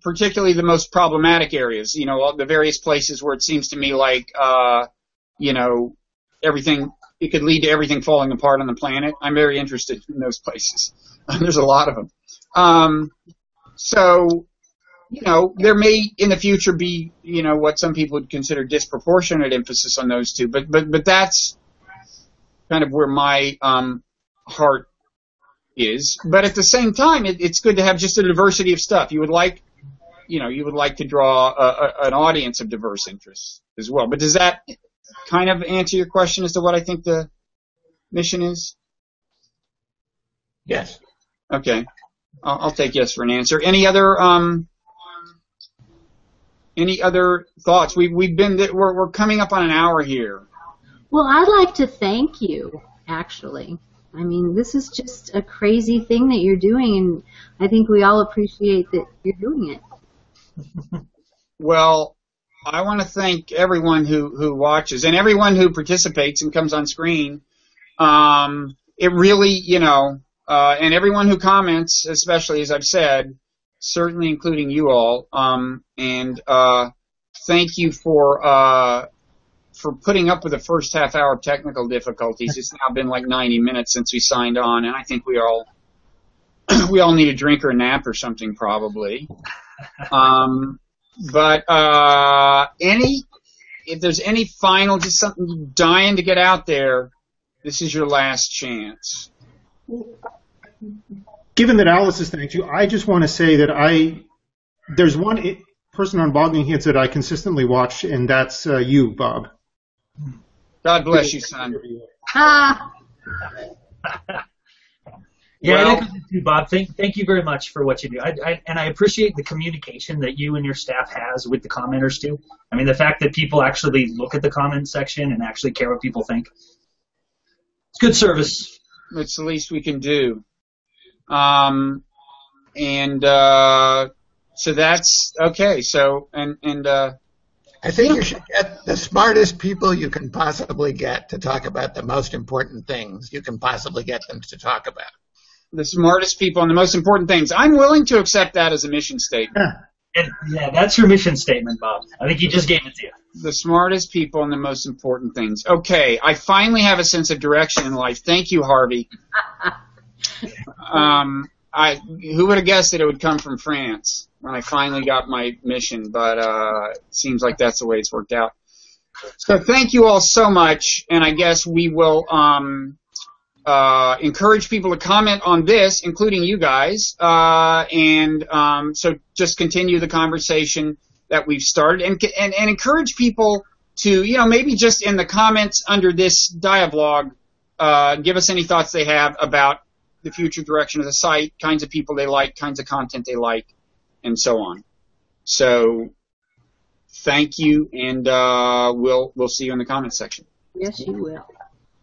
Particularly the most problematic areas, you know, the various places where it seems to me like, you know, it could lead to everything falling apart on the planet. I'm very interested in those places. There's a lot of them. So, you know, there may in the future be, you know, what some people would consider disproportionate emphasis on those two, but that's kind of where my heart is. But at the same time, it's good to have just a diversity of stuff. You would like to draw an audience of diverse interests as well. But does that kind of answer your question as to what I think the mission is? Yes. Okay. I'll take yes for an answer. Any other thoughts? We're coming up on an hour here. Well, I'd like to thank you, actually. I mean, this is just a crazy thing that you're doing, and I think we all appreciate that you're doing it. Well, I want to thank everyone who watches and everyone who participates and comes on screen. It really, you know, and everyone who comments, especially, as I've said, certainly including you all. And thank you for putting up with the first half hour of technical difficulties. It's now been like 90 minutes since we signed on, and I think we all need a drink or a nap or something probably. But if there's any final, just something you're dying to get out there, this is your last chance. Given that Alice has thanked you, I just want to say that there's one person on BloggingHeads that I consistently watch, and that's you, Bob. God bless you, son. Yeah, well, too, Bob. Thank you very much for what you do. And I appreciate the communication that you and your staff has with the commenters too. I mean, the fact that people actually look at the comment section and actually care what people think. It's good service. It's the least we can do. So that's okay. So I think you should get the smartest people you can possibly get to talk about the most important things you can possibly get them to talk about. The smartest people and the most important things. I'm willing to accept that as a mission statement. Yeah, that's your mission statement, Bob. I think he just gave it to you. The smartest people and the most important things. Okay, I finally have a sense of direction in life. Thank you, Harvey. Who would have guessed that it would come from France when I finally got my mission, but it seems like that's the way it's worked out. So thank you all so much, and I guess we will encourage people to comment on this, including you guys, so just continue the conversation that we've started, and encourage people to, maybe just in the comments under this dialogue, give us any thoughts they have about the future direction of the site, kinds of people they like, kinds of content they like, and so on. So thank you, and we'll see you in the comments section. Yes, you will.